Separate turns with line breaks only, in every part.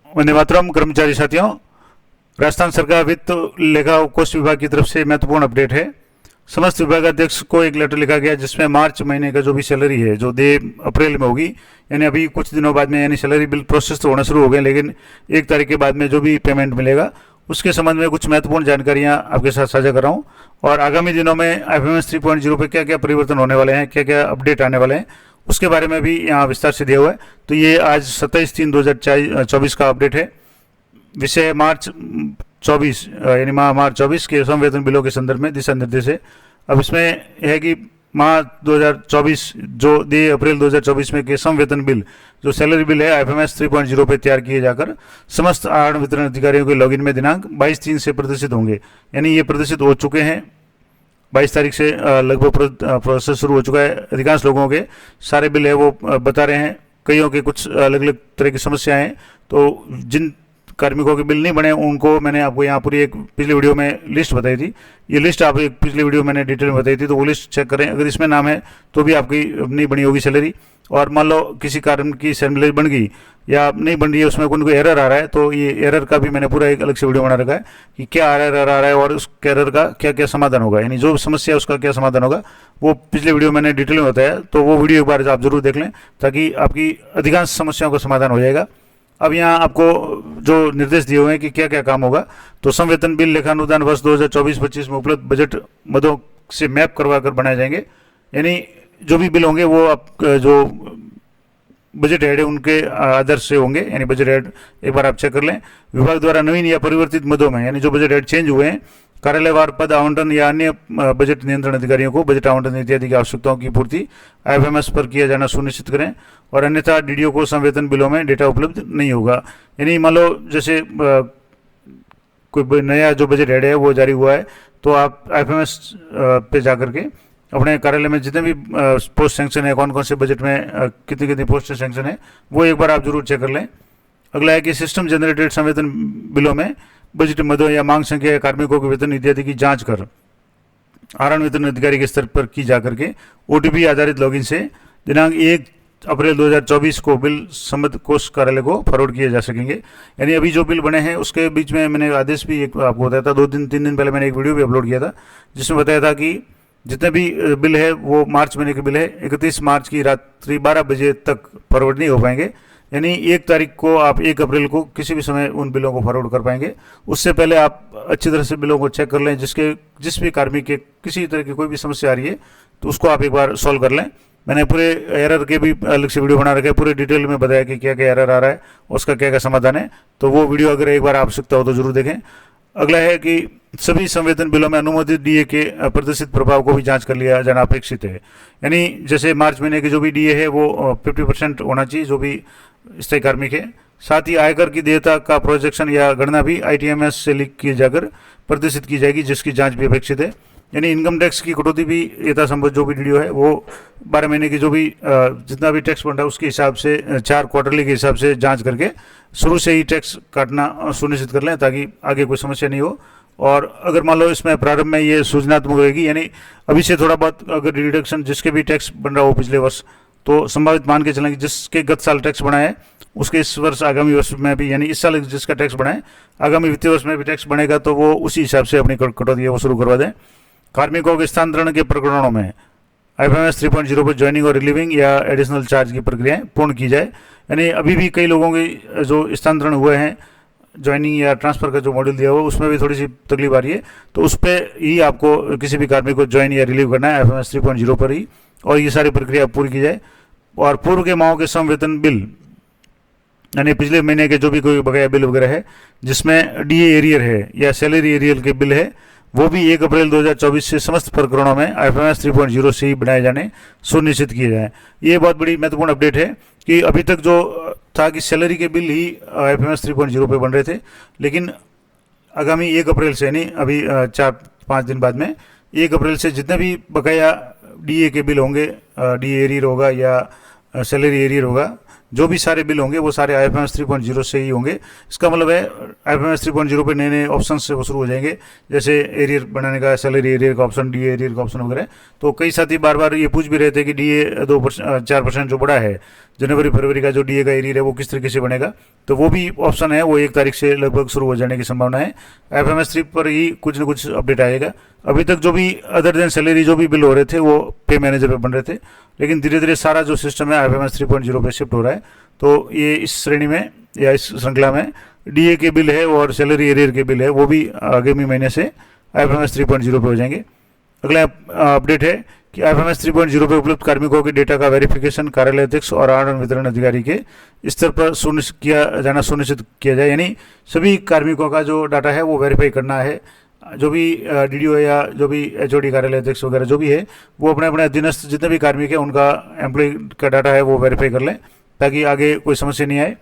वंदे मातरम। कर्मचारी साथियों, राजस्थान सरकार वित्त लेखा और कोष विभाग की तरफ से महत्वपूर्ण अपडेट है। समस्त विभागाध्यक्ष को एक लेटर लिखा गया जिसमें मार्च महीने का जो भी सैलरी है जो दे अप्रैल में होगी, यानी अभी कुछ दिनों बाद में, यानी सैलरी बिल प्रोसेस तो होना शुरू हो गए, लेकिन 1 तारीख के बाद में जो भी पेमेंट मिलेगा उसके संबंध में कुछ महत्वपूर्ण जानकारियां आपके साथ साझा कर रहा हूं। और आगामी दिनों में IFMS 3.0 पे क्या क्या परिवर्तन होने वाले हैं, क्या क्या अपडेट आने वाले हैं, उसके बारे में भी यहाँ विस्तार से दिया हुआ है। तो ये आज 27/3/2024 का अपडेट है। विषय मार्च 24 यानी मार्च 24 के सम वेतन बिलों के संदर्भ में दिशा निर्देश है। अब इसमें है कि माह 2024 जो दे अप्रैल 2024 में के सम वेतन बिल जो सैलरी बिल है IFMS 3.0 पे तैयार किए जाकर समस्त आहरण वितरण अधिकारियों के लॉगिन में दिनांक 22/3 से प्रदर्शित होंगे। यानी ये प्रदर्शित हो चुके हैं। 22 तारीख से लगभग प्रोसेस शुरू हो चुका है। अधिकांश लोगों के सारे बिल है वो बता रहे हैं। कईयों के कुछ अलग अलग तरह की समस्याएं हैं। तो जिन कार्मिकों के बिल नहीं बने उनको मैंने आपको यहाँ पूरी एक पिछली वीडियो में लिस्ट बताई थी। ये लिस्ट आप एक पिछली वीडियो मैंने डिटेल में बताई थी, तो वो लिस्ट चेक करें। अगर इसमें नाम है तो भी आपकी नहीं बनी होगी सैलरी, और मान लो किसी कारण की सैलरी बन गई या नहीं बन रही है, उसमें कोई एरर आ रहा है, तो ये एरर का भी मैंने पूरा एक अलग से वीडियो बना रखा है कि क्या एरर आ रहा है और उस एरर का क्या क्या समाधान होगा, यानी जो समस्या है उसका क्या समाधान होगा, वो पिछले वीडियो मैंने डिटेल में बताया। तो वो वीडियो एक बार आप जरूर देख लें ताकि आपकी अधिकांश समस्याओं का समाधान हो जाएगा। अब यहाँ आपको जो निर्देश दिए हुए हैं कि क्या क्या काम होगा, तो संवेतन बिल लेखानुदान वर्ष 2024-25 में उपलब्ध बजट मदों से मैप करवा कर बनाए जाएंगे। यानी जो भी बिल होंगे वो आप जो बजट हेड है उनके आदर्श से होंगे, यानी बजट हेड एक बार आप चेक कर लें। विभाग द्वारा नवीन या परिवर्तित मदों में, यानी जो बजट हेड चेंज हुए हैं, कार्यालयवार पद आवंटन या अन्य बजट नियंत्रण अधिकारियों को बजट आवंटन इत्यादि की आवश्यकताओं की पूर्ति IFMS पर किया जाना सुनिश्चित करें, और अन्यथा DDO को संवेतन बिलों में डेटा उपलब्ध नहीं होगा। यानी मान लो जैसे कोई नया जो बजट हेड है वो जारी हुआ है, तो आप IFMS पे जाकर के अपने कार्यालय में जितने भी पोस्ट सैंक्शन है, कौन कौन से बजट में कितनी कितनी पोस्ट सैंक्शन है, वो एक बार आप जरूर चेक कर लें। अगला है कि सिस्टम जनरेटेड संवेतन बिलों में बजट मदों या मांग संख्या या कार्मिकों के वेतन इत्यादि की जांच कर आहरण वितरण अधिकारी के स्तर पर की जाकर के OTP आधारित लॉगिन से दिनांक 1 अप्रैल 2024 को बिल संबद्ध कोष कार्यालय को फॉरवर्ड किए जा सकेंगे। यानी अभी जो बिल बने हैं उसके बीच में मैंने आदेश भी एक आपको बताया था, 2-3 दिन पहले मैंने एक वीडियो भी अपलोड किया था जिसमें बताया था कि जितने भी बिल है वो मार्च महीने के बिल है 31 मार्च की रात्रि 12 बजे तक फॉरवर्ड नहीं हो पाएंगे। यानी 1 तारीख को आप 1 अप्रैल को किसी भी समय उन बिलों को फॉरवर्ड कर पाएंगे। उससे पहले आप अच्छी तरह से बिलों को चेक कर लें। जिस भी कार्मिक के किसी तरह की कोई भी समस्या आ रही है तो उसको आप एक बार सॉल्व कर लें। मैंने पूरे एरर के भी अलग से वीडियो बना रखे हैं, पूरे डिटेल में बताया कि क्या क्या एरर आ रहा है, उसका क्या क्या समाधान है। तो वो वीडियो अगर एक बार आवश्यकता हो तो जरूर देखें। अगला है कि सभी संवेतन बिलों में अनुमोदित DA के प्रदर्शित प्रभाव को भी जांच कर लिया जाना अपेक्षित है। यानी जैसे मार्च महीने के जो भी DA है वो 50% होना चाहिए जो भी स्थायी कार्मिक है। साथ ही आयकर की देयता का प्रोजेक्शन या गणना भी ITMS से लिख किए जाकर प्रदर्शित की जाएगी, जिसकी जांच भी अपेक्षित है। यानी इनकम टैक्स की कटौती भी यथासंभव जो भी DDO है वो 12 महीने की जो भी जितना भी टैक्स बन रहा है उसके हिसाब से 4 क्वार्टरली के हिसाब से जांच करके शुरू से ही टैक्स काटना सुनिश्चित कर लें ताकि आगे कोई समस्या नहीं हो। और अगर मान लो इसमें प्रारंभ में ये सूचनात्मक रहेगी, यानी अभी से थोड़ा बहुत अगर डिडक्शन जिसके भी टैक्स बन रहा हो पिछले वर्ष, तो संभावित मान के चलें कि जिसके गत साल टैक्स बना है उसके इस वर्ष आगामी वर्ष में भी, यानी इस साल जिसका टैक्स बना है आगामी वित्तीय वर्ष में भी टैक्स बनेगा, तो वो उसी हिसाब से अपनी कटौती है वो शुरू करवा दें। कार्मिकों के स्थानांतरण के प्रकरणों में IFMS 3.0 पर ज्वाइनिंग और रिलीविंग या एडिशनल चार्ज की प्रक्रियाएं पूर्ण की जाए। यानी अभी भी कई लोगों के जो स्थानांतरण हुए हैं, ज्वाइनिंग या ट्रांसफ़र का जो मॉड्यूल दिया हुआ है उसमें भी थोड़ी सी तकलीफ आ रही है, तो उस पर ही आपको किसी भी कार्मिक को ज्वाइन या रिलीव करना है IFMS 3.0 पर ही, और ये सारी प्रक्रिया पूरी की जाए। और पूर्व के माहों के सम वेतन बिल, यानी पिछले महीने के जो भी कोई बकाया बिल वगैरह है जिसमें DA एरियर है या सैलरी एरियर के बिल है, वो भी 1 अप्रैल 2024 से समस्त प्रकरणों में IFMS 3.0 से ही बनाए जाने सुनिश्चित किए जाएँ। ये बहुत बड़ी महत्वपूर्ण अपडेट है कि अभी तक जो था कि सैलरी के बिल ही IFMS 3.0 पे बन रहे थे, लेकिन आगामी 1 अप्रैल से, यानी अभी 4-5 दिन बाद में 1 अप्रैल से जितने भी बकाया DA के बिल होंगे, DA एरियर होगा या सैलरी एरियर होगा, जो भी सारे बिल होंगे वो सारे IFMS 3.0 से ही होंगे। इसका मतलब है IFMS 3.0 पे नए नए ऑप्शन से वो शुरू हो जाएंगे, जैसे एरियर बनाने का, सैलरी एरियर का ऑप्शन, DA एरियर का ऑप्शन वगैरह। तो कई साथी बार बार ये पूछ भी रहे थे कि DA 4% जो बड़ा है जनवरी फरवरी का जो डीए का एरियर है वो किस तरीके से बनेगा, तो वो भी ऑप्शन है, वो 1 तारीख से लगभग शुरू हो जाने की संभावना है। एफएमएस 3 पर ही कुछ न कुछ अपडेट आएगा। अभी तक जो भी अदर देन सैलरी जो भी बिल हो रहे थे वो पे मैनेजर पे बन रहे थे, लेकिन धीरे धीरे सारा जो सिस्टम है एफएमएस 3.0 पे शिफ्ट हो रहा है। तो ये इस श्रेणी में या इस श्रृंखला में डीए के बिल है और सैलरी एरियर के बिल है वो भी आगामी महीने से एफएमएस 3.0 पे हो जाएंगे। अगला अपडेट है कि एफएमएस 3.0 पे उपलब्ध कार्मिकों के डेटा का वेरिफिकेशन कार्यालय अध्यक्ष और आनंद वितरण अधिकारी के स्तर पर सुनिश्चित किया जाए, यानी सभी कार्मिकों का जो डाटा है वो वेरीफाई करना है। जो भी डीडीओ या जो भी एचओडी कार्यालय अध्यक्ष वगैरह जो भी है वो अपने अपने अधीनस्थ जितने भी कार्मिक है उनका एम्प्लॉय का डाटा है वो वेरीफाई कर लें ताकि आगे कोई समस्या नहीं आए।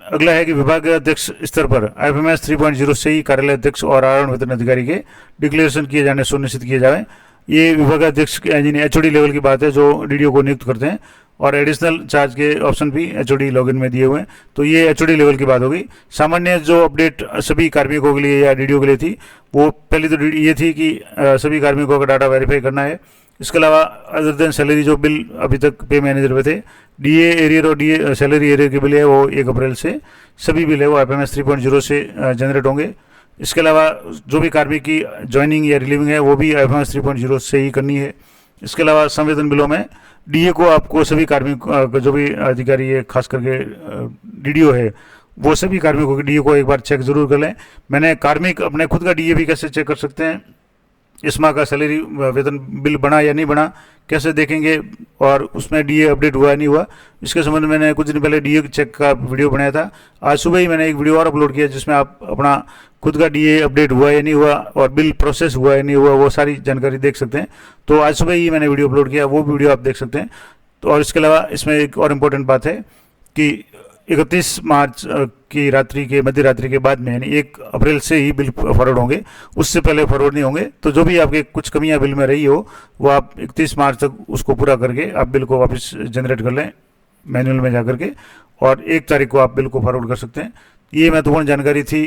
अगला है कि विभाग अध्यक्ष स्तर पर एफएमएस 3.0 से ही कार्यालय अध्यक्ष और आनंद वितरण अधिकारी के डिक्लेरेशन किए जाने सुनिश्चित किए जाए। ये विभाग अध्यक्ष एचओडी लेवल की बात है जो डीडीओ को नियुक्त करते हैं, और एडिशनल चार्ज के ऑप्शन भी एचओडी लॉगिन में दिए हुए हैं। तो ये एचओडी लेवल की बात हो गई। सामान्य जो अपडेट सभी कार्मिकों के लिए या डीडीओ के लिए थी वो पहले तो ये थी कि सभी कार्मिकों का डाटा वेरीफाई करना है। इसके अलावा अदर देन सैलरी जो बिल अभी तक पे मैनेजर पे थे, डीए एरियर और डीए सैलरी एरियर के बिल है वो 1 अप्रैल से सभी बिल है वो एफएमएस 3.0 से जनरेट होंगे। इसके अलावा जो भी कार्मिक की ज्वाइनिंग या रिलीविंग है वो भी एफएमएस 3.0 से ही करनी है। इसके अलावा संवेदन बिलों में डीए को आपको सभी कार्मिक जो भी अधिकारी है खास करके डीडीओ है वो सभी कार्मिकों के डीए को एक बार चेक जरूर कर लें। मैंने कार्मिक अपने खुद का डीए भी कैसे चेक कर सकते हैं, इस माह का सैलरी वेतन बिल बना या नहीं बना कैसे देखेंगे, और उसमें डीए अपडेट हुआ या नहीं हुआ, इसके संबंध में मैंने कुछ दिन पहले डीए चेक का वीडियो बनाया था। आज सुबह ही मैंने एक वीडियो और अपलोड किया जिसमें आप अपना खुद का डीए अपडेट हुआ या नहीं हुआ और बिल प्रोसेस हुआ या नहीं हुआ वो सारी जानकारी देख सकते हैं। तो आज सुबह ही मैंने वीडियो अपलोड किया, वो वीडियो आप देख सकते हैं। तो और इसके अलावा इसमें एक और इम्पोर्टेंट बात है कि 31 मार्च की रात्रि के मध्य रात्रि के बाद में यानी 1 अप्रैल से ही बिल फॉरवर्ड होंगे, उससे पहले फॉरवर्ड नहीं होंगे। तो जो भी आपके कुछ कमियां बिल में रही हो वो आप 31 मार्च तक उसको पूरा करके आप बिल को वापस जनरेट कर लें मैनुअल में जाकर के, और 1 तारीख को आप बिल को फॉरवर्ड कर सकते हैं। ये महत्वपूर्ण जानकारी थी,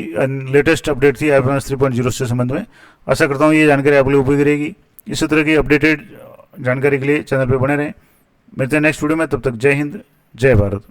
लेटेस्ट अपडेट थी एफएमएस 3.0 से संबंध में। आशा करता हूँ ये जानकारी आपके लिए उपयोगी रहेगी। इसी तरह की अपडेटेड जानकारी के लिए चैनल पर बने रहें। मिलते हैं नेक्स्ट वीडियो में, तब तक जय हिंद जय भारत।